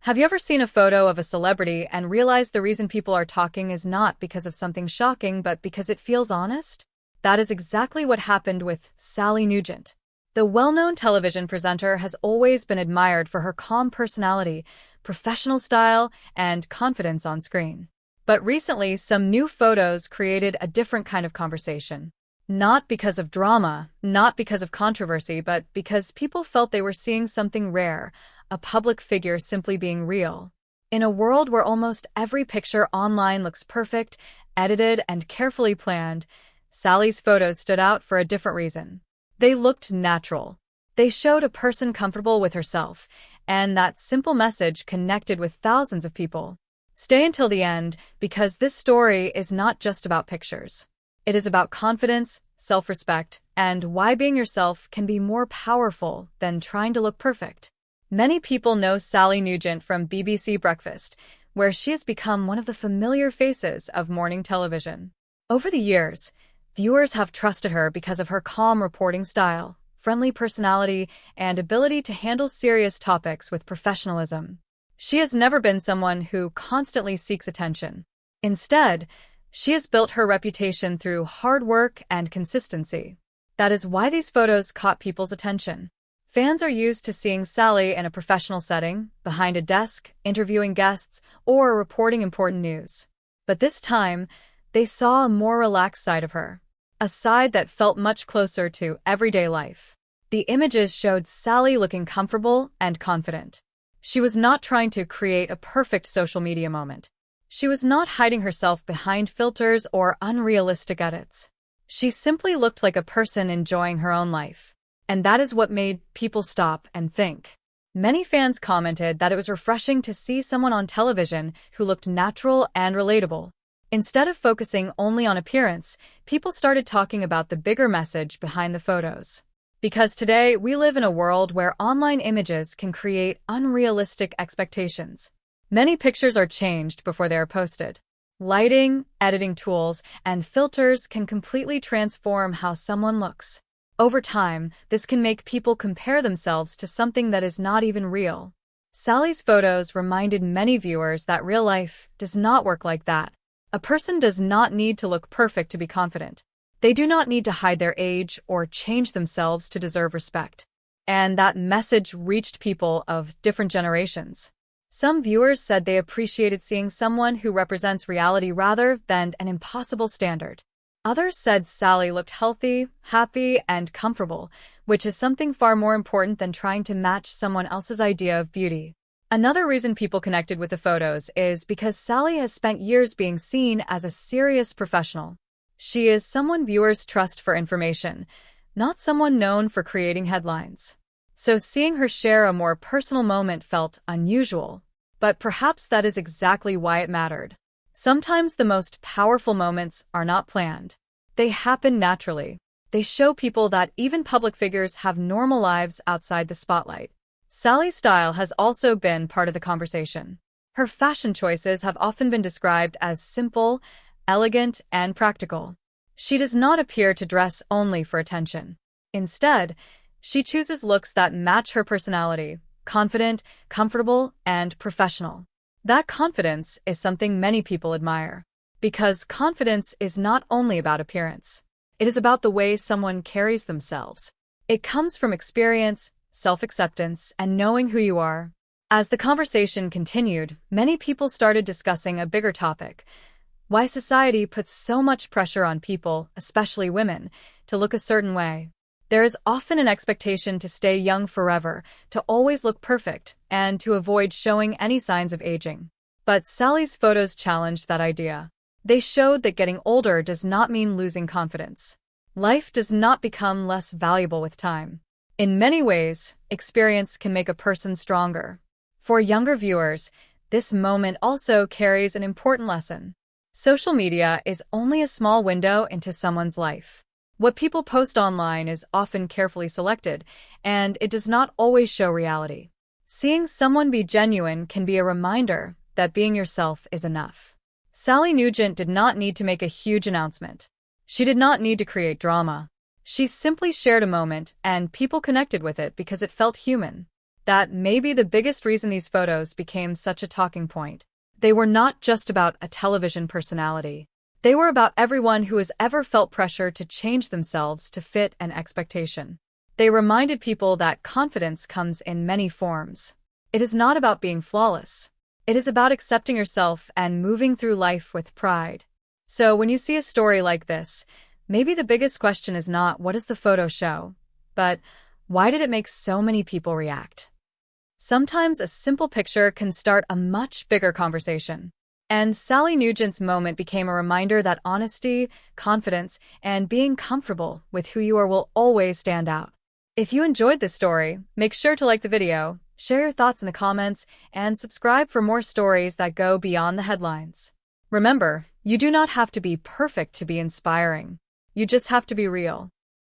Have you ever seen a photo of a celebrity and realized the reason people are talking is not because of something shocking, but because it feels honest? That is exactly what happened with Sally Nugent. The well-known television presenter has always been admired for her calm personality, professional style, and confidence on screen. But recently, some new photos created a different kind of conversation. Not because of drama, not because of controversy, but because people felt they were seeing something rare, a public figure simply being real. In a world where almost every picture online looks perfect, edited, and carefully planned, Sally's photos stood out for a different reason. They looked natural. They showed a person comfortable with herself, and that simple message connected with thousands of people. Stay until the end, because this story is not just about pictures. It is about confidence, self-respect, and why being yourself can be more powerful than trying to look perfect. Many people know Sally Nugent from BBC Breakfast, where she has become one of the familiar faces of morning television. Over the years, viewers have trusted her because of her calm reporting style, friendly personality, and ability to handle serious topics with professionalism. She has never been someone who constantly seeks attention. Instead, she has built her reputation through hard work and consistency. That is why these photos caught people's attention. Fans are used to seeing Sally in a professional setting, behind a desk, interviewing guests, or reporting important news. But this time, they saw a more relaxed side of her, a side that felt much closer to everyday life. The images showed Sally looking comfortable and confident. She was not trying to create a perfect social media moment. She was not hiding herself behind filters or unrealistic edits. She simply looked like a person enjoying her own life. And that is what made people stop and think. Many fans commented that it was refreshing to see someone on television who looked natural and relatable. Instead of focusing only on appearance, people started talking about the bigger message behind the photos. Because today, we live in a world where online images can create unrealistic expectations. Many pictures are changed before they are posted. Lighting, editing tools, and filters can completely transform how someone looks. Over time, this can make people compare themselves to something that is not even real. Sally's photos reminded many viewers that real life does not work like that. A person does not need to look perfect to be confident. They do not need to hide their age or change themselves to deserve respect. And that message reached people of different generations. Some viewers said they appreciated seeing someone who represents reality rather than an impossible standard. Others said Sally looked healthy, happy, and comfortable, which is something far more important than trying to match someone else's idea of beauty. Another reason people connected with the photos is because Sally has spent years being seen as a serious professional. She is someone viewers trust for information, not someone known for creating headlines. So seeing her share a more personal moment felt unusual. But perhaps that is exactly why it mattered. Sometimes the most powerful moments are not planned. They happen naturally. They show people that even public figures have normal lives outside the spotlight. Sally's style has also been part of the conversation. Her fashion choices have often been described as simple, elegant, and practical. She does not appear to dress only for attention. Instead, she chooses looks that match her personality, confident, comfortable, and professional. That confidence is something many people admire. Because confidence is not only about appearance. It is about the way someone carries themselves. It comes from experience, self-acceptance, and knowing who you are. As the conversation continued, many people started discussing a bigger topic: why society puts so much pressure on people, especially women, to look a certain way. There is often an expectation to stay young forever, to always look perfect, and to avoid showing any signs of aging. But Sally's photos challenged that idea. They showed that getting older does not mean losing confidence. Life does not become less valuable with time. In many ways, experience can make a person stronger. For younger viewers, this moment also carries an important lesson. Social media is only a small window into someone's life. What people post online is often carefully selected, and it does not always show reality. Seeing someone be genuine can be a reminder that being yourself is enough. Sally Nugent did not need to make a huge announcement. She did not need to create drama. She simply shared a moment, and people connected with it because it felt human. that may be the biggest reason these photos became such a talking point. They were not just about a television personality. They were about everyone who has ever felt pressure to change themselves to fit an expectation. They reminded people that confidence comes in many forms. It is not about being flawless. It is about accepting yourself and moving through life with pride. So when you see a story like this, maybe the biggest question is not what does the photo show, but why did it make so many people react? Sometimes a simple picture can start a much bigger conversation. And Sally Nugent's moment became a reminder that honesty, confidence, and being comfortable with who you are will always stand out. If you enjoyed this story, make sure to like the video, share your thoughts in the comments, and subscribe for more stories that go beyond the headlines. Remember, you do not have to be perfect to be inspiring. You just have to be real.